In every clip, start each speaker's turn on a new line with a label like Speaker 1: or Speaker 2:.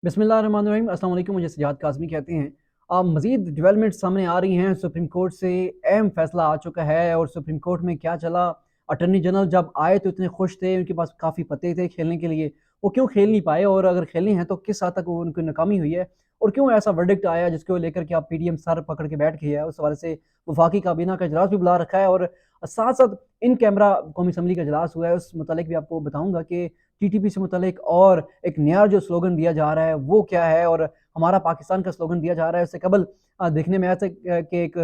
Speaker 1: बिस्मिल्लाहिर्रहमानिर्रहीम। अस्सलाम वालेकुम। मुझे सजाद काज़मी कहते हैं। मज़ीद डेवलपमेंट सामने आ रही हैं। सुप्रीम कोर्ट से अहम फैसला आ चुका है और सुप्रीम कोर्ट में क्या चला, अटॉर्नी जनरल जब आए तो इतने खुश थे, उनके पास काफ़ी पते थे खेलने के लिए। वो क्यों खेल नहीं पाए और अगर खेलने हैं तो किस हद तक वो उनकी नाकामी हुई है और क्यों ऐसा वर्डिक्ट आया जिसको लेकर के आप पीडीएम सर पकड़ के बैठ गई है। उस हवाले से वफाकी काबीना का इजलास भी बुला रखा है और साथ साथ इन कैमरा कौमी असम्बली का इजलास हुआ है। उस मुतालिक भी आपको बताऊंगा कि टीटीपी से मुतालिक और एक नया जो स्लोगन दिया जा रहा है वो क्या है और हमारा पाकिस्तान का स्लोगन दिया जा रहा है। उससे कबल देखने में आया था कि एक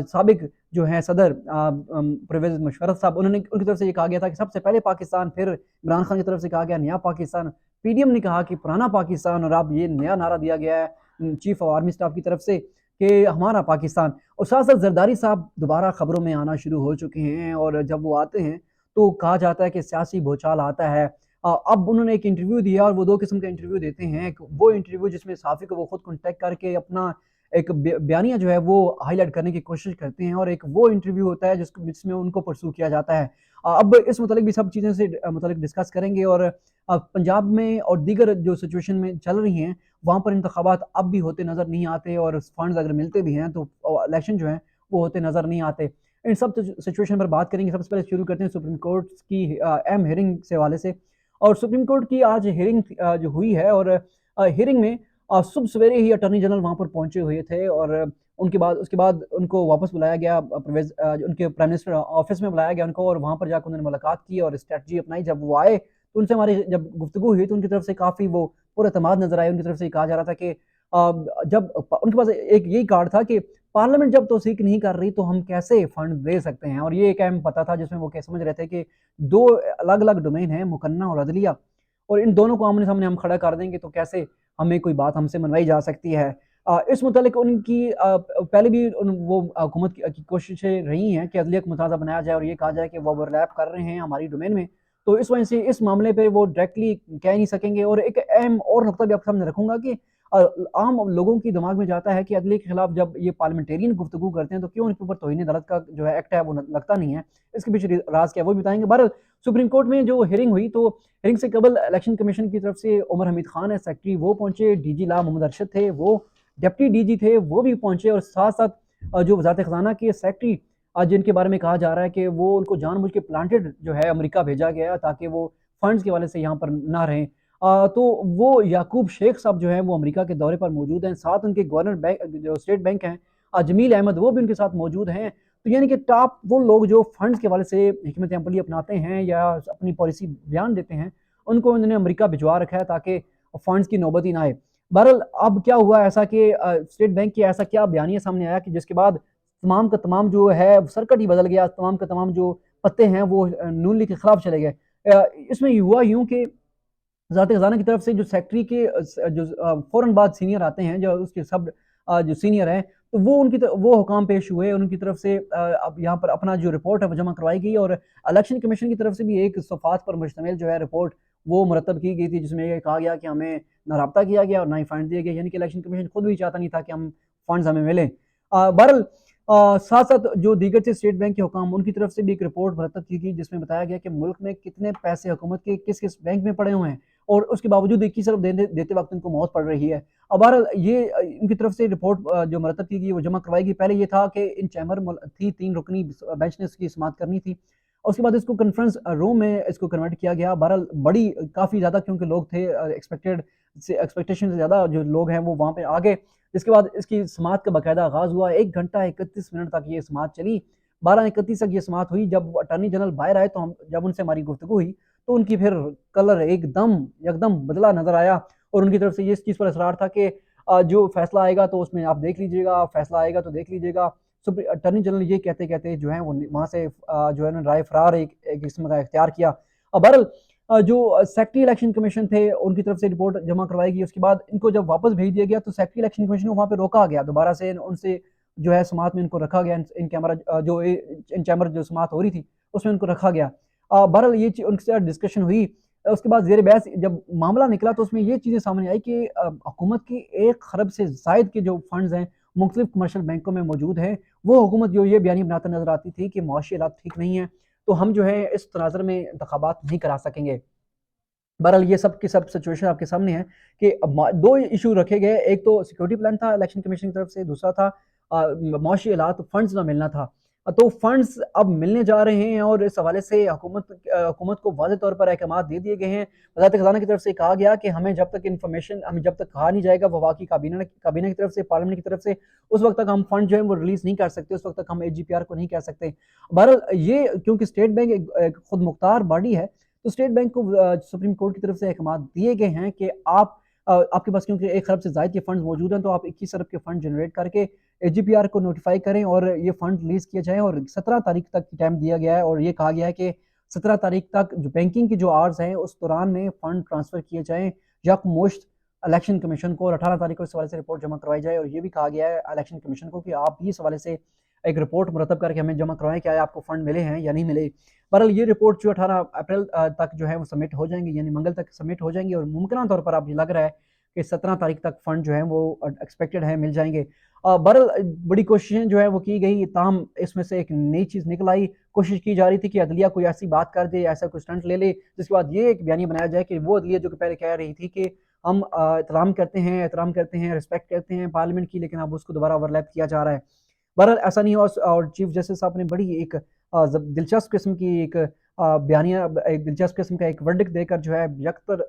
Speaker 1: साबिक जो है सदर परवेज मुशर्रफ साहब, उन्होंने उनकी तरफ से ये कहा गया था कि सबसे पहले पाकिस्तान, फिर इमरान खान की तरफ से कहा गया नया पाकिस्तान, पीडीएम ने कहा कि पुराना पाकिस्तान, और अब ये नया नारा दिया गया है चीफ ऑफ आर्मी स्टाफ की तरफ से कि हमारा पाकिस्तान। और साथ साथ जरदारी साहब दोबारा खबरों में आना शुरू हो चुके हैं और जब वो आते हैं तो कहा जाता है कि सियासी भूचाल आता है। अब उन्होंने एक इंटरव्यू दिया और वो दो किस्म का इंटरव्यू देते हैं। एक वो इंटरव्यू जिसमें सहाफ़ी को वो खुद कॉन्टैक्ट करके अपना एक बयानिया जो है वो हाईलाइट करने की कोशिश करते हैं, और एक वो इंटरव्यू होता है जिसमें उनको परसू किया जाता है। अब इस मुतालिक भी सब चीज़ें से मुतालिक डिस्कस करेंगे। और पंजाब में और दीगर जो सिचुएशन में चल रही हैं वहाँ पर इंतखाबात अब भी होते नज़र नहीं आते, और फंड्स अगर मिलते भी हैं तो इलेक्शन जो हैं वो होते नज़र नहीं आते। इन सब सिचुएशन पर बात करेंगे। सबसे पहले शुरू करते हैं सुप्रीम कोर्ट की अहम हियरिंग से हवाले से। और सुप्रीम कोर्ट की आज हियरिंग जो हुई है, और हियरिंग में सुबह सवेरे ही अटॉर्नी जनरल वहाँ पर पहुंचे हुए थे, और उसके बाद उनको वापस बुलाया गया उनके प्राइम मिनिस्टर ऑफिस में बुलाया गया उनको, और वहाँ पर जाकर उन्होंने मुलाकात की और स्ट्रेटजी अपनाई। जब वो आए तो उनसे हमारी जब गुफ्तगू हुई तो उनकी तरफ से काफ़ी वो पुरएतमाद नजर आए। उनकी तरफ से कहा जा रहा था कि जब उनके पास एक यही कार्ड था कि पार्लियामेंट जब तौसीक नहीं कर रही तो हम कैसे फंड दे सकते हैं। और ये एक अहम पता था जिसमें वो क्या समझ रहे थे कि दो अलग अलग डोमेन है, मुकन्ना और अदलिया, और इन दोनों को आमने सामने हम खड़ा कर देंगे तो कैसे हमें कोई बात हमसे मनवाई जा सकती है। इस मुतालिक उनकी पहले भी वो हुकूमत की कोशिशें रही हैं कि अदलिया को मुताजा बनाया जाए और ये कहा जाए कि वो ओवरलैप कर रहे हैं हमारी डोमेन में। तो इस वजह से इस मामले पे वो डायरेक्टली कह नहीं सकेंगे। और एक अहम और नुकता भी आपके सामने रखूंगा कि आम लोगों की दिमाग में जाता है कि अदलिया के खिलाफ जब ये पार्लियामेंटेरियन गुफ्तगू करते हैं तो क्यों उनके ऊपर तौहीन अदालत का जो है एक्ट है वो लगता नहीं है। इसके पीछे राज क्या है वो भी बताएंगे। बहरहाल सुप्रीम कोर्ट में जो हियरिंग हुई तो हियरिंग से कबल इलेक्शन कमीशन की तरफ से उमर हमीद खान है सेक्रेटरी, वो पहुंचे। डीजी ला मोहम्मद अरशद थे, वो डिप्टी डीजी थे, वो भी पहुंचे। और साथ साथ जो वजारत खजाना के सेक्रेटरी जिनके बारे में कहा जा रहा है कि वो उनको जानबूझ के प्लांटेड जो है अमेरिका भेजा गया ताकि वो फंड्स के वाले से यहाँ पर ना रहें। तो वो याकूब शेख साहब जो हैं वो अमेरिका के दौरे पर मौजूद हैं। साथ उनके गवर्नर बैंक जो स्टेट बैंक हैं जमील अहमद, वो भी उनके साथ मौजूद हैं। तो यानी कि टॉप वो लोग जो फंड्स के वाले से हिकमत अमली अपनाते हैं या अपनी पॉलिसी बयान देते हैं, उनको उन्होंने अमेरिका भिजवा रखा है ताकि फंड्स की नौबत ही ना आए। बहरहाल अब क्या हुआ ऐसा कि स्टेट बैंक की ऐसा क्या बयानिया सामने आया कि जिसके बाद तमाम का तमाम जो है सर्कट ही बदल गया। तमाम का तमाम जो पत्ते हैं वो नून लीग के खिलाफ चले गए। इसमें हुआ यूं कि वजारत खजाना की तरफ से जो सेक्रेटरी के जो फौरन बाद सीनियर आते हैं, जो उसके सब जो सीनियर हैं, तो वो वो हुकाम पेश हुए उनकी तरफ से। अब यहाँ पर अपना जो रिपोर्ट है वो जमा करवाई गई, और इलेक्शन कमीशन की तरफ से भी एक सफ़ात पर मुश्तमिल जो है रिपोर्ट वो मुरतब की गई थी, जिसमें ये कहा गया कि हमें ना रब्ता किया गया और ना ही फंड दिए गए। यानी कि इलेक्शन कमीशन खुद भी चाहता नहीं था कि हम फंड्स हमें मिलें। बहरहाल साथ साथ जो दीगर थे स्टेट बैंक के हुकाम, उनकी तरफ से भी एक रिपोर्ट मुरतब की गई जिसमें बताया गया कि मुल्क में कितने पैसे हुकूमत के किस किस बैंक में पड़े हुए हैं, और उसके बावजूद एक ही तरफ देते वक्त इनको मौत पड़ रही है। अब बहरहाल ये इनकी तरफ से रिपोर्ट जो मरतब की गई वो जमा करवाई गई। पहले ये था कि इन चैम्बर थी, 3 रुकनी बेंच ने इसकी समात करनी थी, और उसके बाद इसको कॉन्फ्रेंस रूम में इसको कन्वर्ट किया गया। बहरहाल बड़ी काफ़ी ज़्यादा क्योंकि लोग थे, एक्सपेक्टेशन से ज़्यादा जो लोग हैं वो वहाँ पे आ गए। जिसके बाद इसकी समात का बाकायदा आगाज़ हुआ। 1 घंटा 31 मिनट तक ये समात चली। 12:31 तक ये समात हुई। जब अटॉर्नी जनरल बाहर आए तो हम जब उनसे हमारी गुफ्तगू हुई तो उनकी फिर कलर एकदम बदला नजर आया, और उनकी तरफ से ये इस चीज़ पर असरार था कि जो फैसला आएगा तो उसमें आप देख लीजिएगा, फैसला आएगा तो देख लीजिएगा। अटॉर्नी जनरल ये कहते कहते जो है वो वहाँ से जो है ना राय फरार एक किस्म का इख्तियार किया। अब बहरहाल जो सेक्रेटरी इलेक्शन कमीशन थे उनकी तरफ से रिपोर्ट जमा करवाई गई। उसके बाद इनको जब वापस भेज दिया गया तो सेक्रेटरी इलेक्शन कमीशन को वहाँ पे रोका गया दोबारा से। उनसे जो है समात में इनको रखा गया, इन कैमरा जो इन चैम्बर जो समात हो रही थी उसमें उनको रखा गया। बहरहाल ये उनके साथ डिस्कशन हुई। उसके बाद जेर बहस जब मामला निकला तो उसमें ये चीज़ें सामने आई कि हुकूमत की 1 खरब से जायद के जो फंड्स हैं मुख्तलिफ कमर्शियल बैंकों में मौजूद हैं। वो हुकूमत जो ये बयानी बनाता नजर आती थी कि मुआशी हालात ठीक नहीं है, तो हम जो है इस तनाज़र में इंतखाबात नहीं करा सकेंगे। बहरहाल ये सब की सब सिचुएशन आपके सामने है कि दो इशू रखे गए, एक तो सिक्योरिटी प्लान था इलेक्शन कमीशन की तरफ से, दूसरा था मुआशी हालात, फंड्स ना मिलना था। तो फंड्स अब मिलने जा रहे हैं और इस हवाले से हुकूमत को वाज़ेह तौर पर अहकामात दे दिए गए हैं। वज़ारत ख़ज़ाना की तरफ से कहा गया कि हमें जब तक कहा नहीं जाएगा वफाकी काबीना की तरफ से, पार्लियामेंट की तरफ से, उस वक़्त तक हम फंड जो है वो रिलीज़ नहीं कर सकते, उस वक़्त तक हम एजीपीआर को नहीं कह सकते। बहरहाल ये क्योंकि स्टेट बैंक एक खुद मुख्तार बॉडी है, तो स्टेट बैंक को सुप्रीम कोर्ट की तरफ से अहकामात दिए गए हैं कि आपके पास क्योंकि 1 खरब से ज़ायद के फंड्स मौजूद हैं, तो आप 21 अरब के फंड जनरेट करके एजीपीआर को नोटिफाई करें और ये फंड रिलीज़ किए जाएँ और 17 तारीख तक टाइम दिया गया है और ये कहा गया है कि 17 तारीख तक जो बैंकिंग की जो आवर्स हैं, उस दौरान में फंड ट्रांसफ़र किए जाएँ यकमुश्त इलेक्शन कमीशन को और 18 तारीख को इस हवाले से रिपोर्ट जमा करवाई जाए और ये भी कहा गया है इलेक्शन कमीशन को कि आप भी इस हवाले से एक रिपोर्ट मुरतब करके हमें जमा करवाएँ, क्या आपको फंड मिले हैं या नहीं मिले। बहरहाल ये रिपोर्ट जो 18 अप्रैल तक जो है वो सबमिट हो जाएंगी, यानी मंगल तक सबमिट हो जाएंगी और मुमकिन तौर पर अब ये लग रहा है कि 17 तारीख तक फंड जो है वो एक्सपेक्टेड है मिल जाएंगे। बहरहाल बड़ी कोशिशें जो है वो की गई, ताहम इसमें से एक नई चीज़ निकल आई। कोशिश की जा रही थी कि अदलिया कोई ऐसी बात कर दे, ऐसा कोई स्टंट ले ले, जिसके बाद ये एक बयानी बनाया जाए कि वो अदलिया जो कि पहले कह रही थी कि हम एहतराम करते हैं, रिस्पेक्ट करते हैं पार्लियामेंट की, लेकिन अब उसको दोबारा ओवरलैप किया जा रहा है। बहरहाल ऐसा नहीं हो और चीफ जस्टिस साहब ने बड़ी एक दिलचस्प किस्म की एक बयानिया एक दिलचस्प किस्म का एक वर्डिक्ट देकर जो है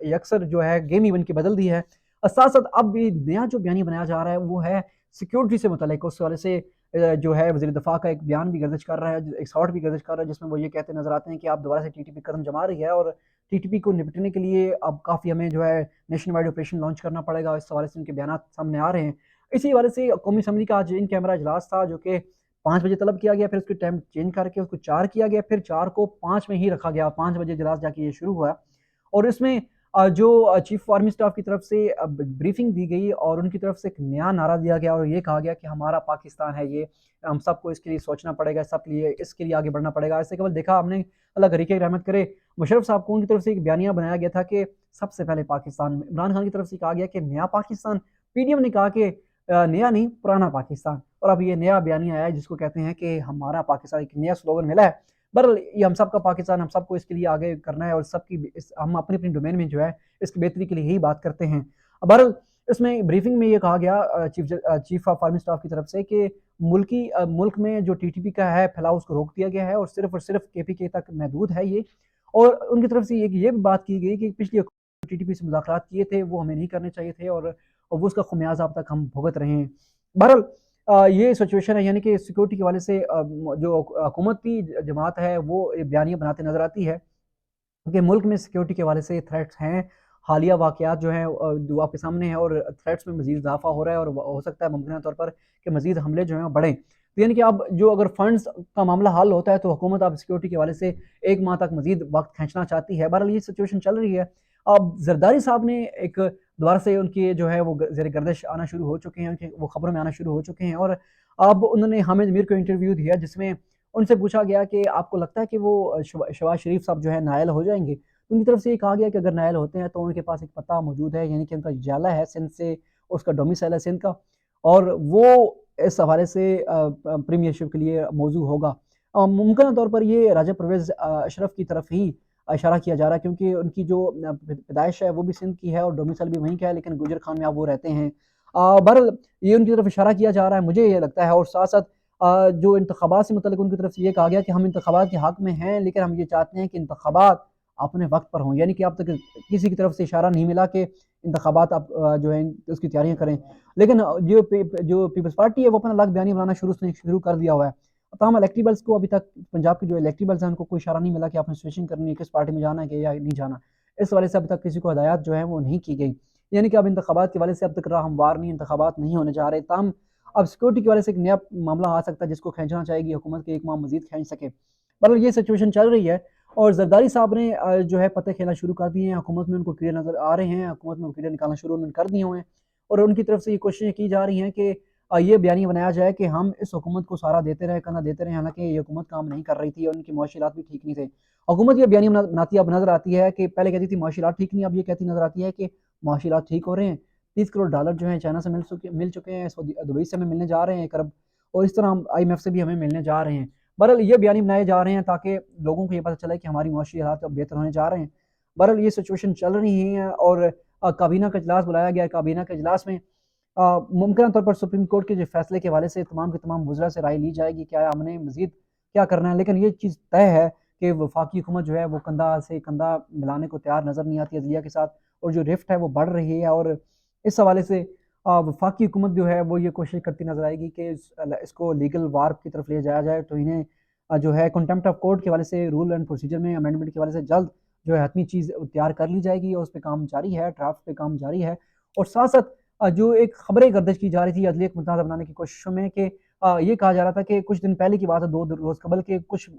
Speaker 1: यकसर जो है गेम ही बन के बदल दी है। साथ साथ अब भी नया जो बयानी बनाया जा रहा है वो है सिक्योरिटी से मुतल्लिक, उस वाले से जो है वज़ीर दिफा का एक बयान भी गर्दिश कर रहा है, एक शॉट भी गर्दिश कर रहा है, जिसमें वो ये कहते नजर आते हैं कि आप दोबारा से टीटीपी कदम जमा रही है और टीटीपी को निपटने के लिए अब काफ़ी हमें जो है नेशन वाइड ऑपरेशन लॉन्च करना पड़ेगा। इस हवाले से उनके बयान सामने आ रहे हैं। इसी हवाले से कौमी असम्बली का आज इन कैमरा इजलास था जो कि 5 बजे तलब किया गया, फिर उसके टाइम चेंज करके उसको 4 किया गया, फिर 4 को 5 में ही रखा गया, 5 बजे इजलास जाके ये शुरू हुआ। और इसमें जो चीफ आर्मी स्टाफ की तरफ से ब्रीफिंग दी गई और उनकी तरफ से एक नया नारा दिया गया और ये कहा गया कि हमारा पाकिस्तान है ये, हम सबको इसके लिए सोचना पड़ेगा, सब लिए इसके लिए आगे बढ़ना पड़ेगा। इससे केवल देखा हमने, अल्लाह गरीक रहमत करे, मुशर्रफ साहब को उनकी तरफ से एक बयानिया बनाया गया था कि सबसे पहले पाकिस्तान, इमरान खान की तरफ से कहा गया कि नया पाकिस्तान, पीडीएम ने कहा कि नया नहीं पुराना पाकिस्तान, और अब ये नया बयानी आया है जिसको कहते हैं कि हमारा पाकिस्तान, एक नया स्लोगन मिला है। बहरहाल ये हम सब का पाकिस्तान, हम सबको इसके लिए आगे करना है और सबकी हम अपनी अपनी डोमेन में जो है इसकी बेहतरी के लिए यही बात करते हैं। बहरहाल इसमें ब्रीफिंग में ये कहा गया चीफ ऑफ आर्मी स्टाफ की तरफ से कि मुल्क में जो टीटीपी का है फैलाव उसको रोक दिया गया है और सिर्फ केपीके तक महदूद है ये। और उनकी तरफ से ये भी बात की गई कि पिछली टीटीपी से मुज़ाकरात किए थे वो हमें नहीं करने चाहिए थे और वो उसका ख़मियाज़ा अब तक हम भुगत रहे हैं। बहरहाल ये सिचुएशन है, यानी कि सिक्योरिटी के हवाले से जो हुकूमती जमात है वो बयानियाँ बनाते नज़र आती है कि मुल्क में सिक्योरिटी के हवाले से थ्रेट्स हैं। हालिया वाक़यात जो हैं जो आपके सामने हैं और थ्रेट्स में मज़ीद इज़ाफ़ा हो रहा है और हो सकता है मुमकिन तौर पर कि मज़ीद हमले जो हैं वो बढ़ें। तो यानी कि अब जो अगर फंड्स का मामला हल होता है तो हुकूमत अब सिक्योरिटी के हवाले से 1 माह तक मज़ीद वक़्त खींचना चाहती है। बहरहाल ये सिचुएशन चल रही है। अब ज़रदारी साहब ने एक दोबारा से उनकी जो है वो ज़ेर गर्दिश आना शुरू हो चुके हैं, उनके वो खबरों में आना शुरू हो चुके हैं और अब उन्होंने हामिद मीर को इंटरव्यू दिया जिसमें उनसे पूछा गया कि आपको लगता है कि वो शहबाज शरीफ साहब जो है नाअहल हो जाएँगे? उनकी तरफ से ये कहा गया कि अगर नाअहल होते हैं तो उनके पास एक पता मौजूद है, यानी कि उनका जाला है सिंध से, उसका डोमिसाइल है सिंध का और वो इस हवाले से प्रीमियरशिप के लिए मौजू होगा। मुमकिन तौर पर ये राजा परवेज़ अशरफ की तरफ ही इशारा किया जा रहा है क्योंकि उनकी जो पैदाइश है वो भी सिंध की है और डोमिसाइल भी वहीं का है, लेकिन गुजर खान में अब वो रहते हैं। बहरहाल ये उनकी तरफ इशारा किया जा रहा है, मुझे ये लगता है। और साथ-साथ जो इंतखाबात से मुतल्लिक उनकी तरफ से ये कहा गया कि हम इंतखाबात के हक़ में हैं, लेकिन हम ये चाहते हैं कि इंतखाबात अपने वक़्त पर हों, यानी कि अब तक किसी की तरफ से इशारा नहीं मिला कि इंतखाबात आप जो है उसकी तैयारियाँ करें। लेकिन जो पीपल्स पार्टी है वो अपना अलग बयानी बनाना शुरू कर दिया हुआ है। तमाम इलेक्टेबल्स को अभी तक, पंजाब के जो इलेक्टेबल्स हैं उनको कोई इशारा नहीं मिला कि आपने स्विचिंग करनी है, किस पार्टी में जाना है कि या नहीं जाना। इस हवाले से अभी तक किसी को हिदायत जो है वो नहीं की गई। यानी कि अब इंतखाबात के हवाले से अब तक राह हमवार नहीं, इंतखाबात नहीं होने जा रहे। ताहम अब सिक्योरिटी के हवाले से एक नया मामला आ सकता है जिसको खींचना चाहेगी हुकूमत के 1 माह मज़ीद खींच सके। बहरहाल ये सिचुएशन चल रही है और ज़रदारी साहब ने जो है पत्ते खेलना शुरू कर दिए हैं, हुकूमत में उनको कीड़े नज़र आ रहे हैं, हुकूमत में वो कीड़े निकालना शुरू उन्होंने कर दिए हुए हैं और उनकी तरफ से ये कोशिशें की जा रही हैं कि ये बयानी बनाया जाए कि हम इस हुकूमत को सहारा देते रहे, कंधा देते रहे, हालाँकि ये हुकूमत काम नहीं कर रही थी और उनके मुआशी हालात भी ठीक नहीं थे। हुकूमत ये बयानी बनाती अब नज़र आती है कि पहले कहती थी मुआशी हालात ठीक नहीं, अब ये कहती नज़र आती है कि मुआशी हालात ठीक हो रहे हैं। $30 करोड़ जो हैं चाइना से मिल चुके हैं, सऊदी दुबई से हमें मिलने जा रहे हैं 1 अरब, और इस तरह हम IMF से भी हमें मिलने जा रहे हैं। बहरहाल ये बयानी बनाए जा रहे हैं ताकि लोगों को ये पता चले कि हमारी मुआशी हालात अब बेहतर होने जा रहे हैं। बहरहाल ये सिचुएशन चल रही है और काबीना का इजलास बुलाया गया है। काबीना के इजलास में मुमकिन तौर पर सुप्रीम कोर्ट के जो फैसले के हवाले से तमाम के तमाम वज़रा से राय ली जाएगी, क्या हमने मज़ीद क्या करना है। लेकिन ये चीज़ तय है कि वफाकी हुकूमत जो है वो कंधा से कंधा मिलाने को तैयार नज़र नहीं आती अदलिया के साथ, और जो रिफ्ट है वो बढ़ रही है। और इस हवाले से वफाकी हुकूमत जो है वो ये कोशिश करती नज़र आएगी कि इसको लीगल वार की तरफ ले जाया जाए। तो इन्हें जो है कंटेम्प्ट ऑफ कोर्ट के हवाले से रूल एंड प्रोसीजर में अमेंडमेंट के हवाले से जल्द जो है हतमी चीज़ तैयार कर ली जाएगी, और उस पे काम जारी है, ड्राफ्ट पे काम जारी है। और साथ-साथ जो एक खबरें गर्दिश की जा रही थी अदलिया को मुतनाज़ बनाने की कोशिशों में कि ये कहा जा रहा था कि कुछ दिन पहले की बात है, 2 रोज़ कबल के कुछ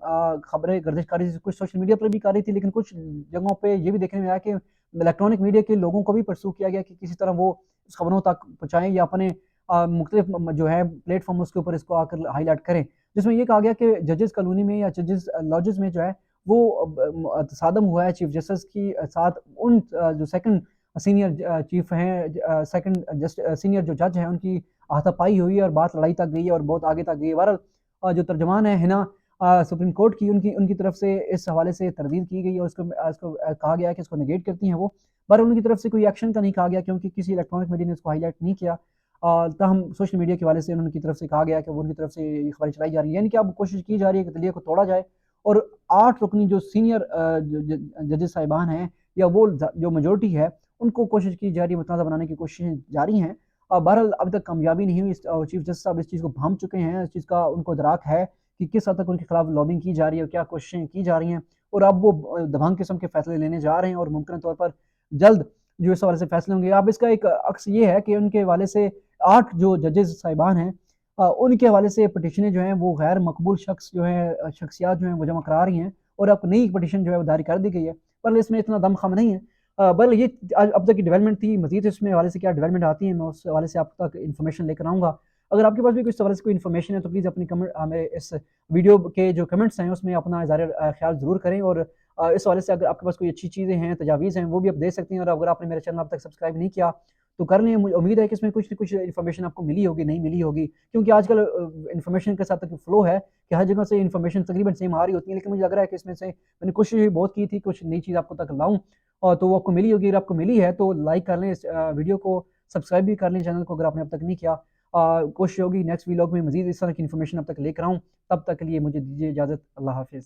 Speaker 1: खबरें गर्दिश कर रही थी, कुछ सोशल मीडिया पर भी कर रही थी, लेकिन कुछ जगहों पे ये भी देखने में आया कि इलेक्ट्रॉनिक मीडिया के लोगों को भी परसू किया गया कि किसी तरह वो उस खबरों तक पहुँचाएँ या अपने मुख्तलिफ जो है प्लेटफ़ॉर्म उसके ऊपर इसको आकर हाइलाइट करें। जिसमें ये कहा गया कि जजेस कॉलोनी में या जजेस लॉजेस में जो है वो तसादम हुआ है चीफ जस्टिस की साथ उन जो सेकंड सीनियर चीफ हैं, सेकंड सीनियर जो जज हैं उनकी हाथापाई हुई है और बात लड़ाई तक गई है और बहुत आगे तक गई है। बहरहाल जो तर्जमान है हिना सुप्रीम कोर्ट की, उनकी उनकी तरफ से इस हवाले से तरदीद की गई और इसको कहा गया है कि इसको नेगेट करती हैं वो। पर उनकी तरफ से कोई एक्शन का नहीं कहा गया क्योंकि किसी इलेक्ट्रॉनिक मीडिया ने इसको हाईलाइट नहीं किया। ताहम सोशल मीडिया के हवाले से उनकी तरफ से कहा गया कि वो उनकी तरफ से ये खबरें चलाई जा रही हैं, यानी कि अब कोशिश की जा रही है कि दलिया को तोड़ा जाए और 8 रुकनी जो सीनियर जजेस साहिबान हैं या वो जो मेजॉरिटी है, उनको कोशिश की जा रही है, मुतनाज़ा बनाने की कोशिशें जारी हैं। बहरहाल अभी तक कामयाबी नहीं हुई। चीफ जस्टिस साहब इस चीज़ को भांप चुके हैं, इस चीज़ का उनको इदराक है कि किस हद तक उनके खिलाफ लॉबिंग की जा रही है और क्या कोशिशें की जा रही हैं, और अब वो दबंग किस्म के फैसले लेने जा रहे हैं और मुमकिन तौर पर जल्द जो इस हवाले से फैसले होंगे। अब इसका एक अक्स ये है कि उनके हवाले से 8 जो जजेस साहिबान हैं, उनके हवाले से पिटीशनें जो हैं वो गैर मकबूल शख्स जो है शख्सियात जो हैं वो जमा करा रही हैं, और अब नई पिटीशन जो है वो जारी कर दी गई है। पर इसमें इतना दमख़म नहीं है। बल ये अब तक की डेवलपमेंट थी, मज़ीद इसमें हवाले से क्या डेवलपमेंट आती है मैं उस हवाले से आप तक इन्फॉर्मेशन लेकर आऊँगा। अगर आपके पास भी कुछ हवाले से कोई इन्फॉर्मेशन है तो प्लीज़ अपनी कमेंट हमें इस वीडियो के जो कमेंट्स हैं उसमें अपना इज़हार ख़्याल ज़रूर करें, और इस हवाले से अगर आपके पास कोई अच्छी चीज़ें हैं, तजावीज़ हैं, वो भी आप दे सकती हैं। और अगर आपने मेरा चैनल अब तक सब्सक्राइब नहीं किया तो कर लें। मुझे उम्मीद है कि इसमें कुछ न कुछ इन्फॉर्मेशन आपको मिली होगी, नहीं मिली होगी, क्योंकि आजकल इन्फॉर्मेशन के साथ एक फ़्लो है कि हर जगह से इन्फॉर्मेशन तकरीबन सेम आ रही होती है, लेकिन मुझे लग रहा है कि इसमें से मैंने कोशिश भी बहुत की थी कुछ नई चीज़ आपको तक लाऊँ, और तो वो आपको मिली होगी। अगर आपको मिली है तो लाइक कर लें इस वीडियो को, सब्सक्राइब भी कर लें चैनल को अगर आपने अब तक नहीं किया। कोशिश होगी नेक्स्ट व्लॉग में मज़ीद इस तरह की इन्फॉर्मेशन अब तक लेकर आऊँ। तब तक के लिए मुझे दीजिए इजाज़त। अल्लाह हाफ़िज़।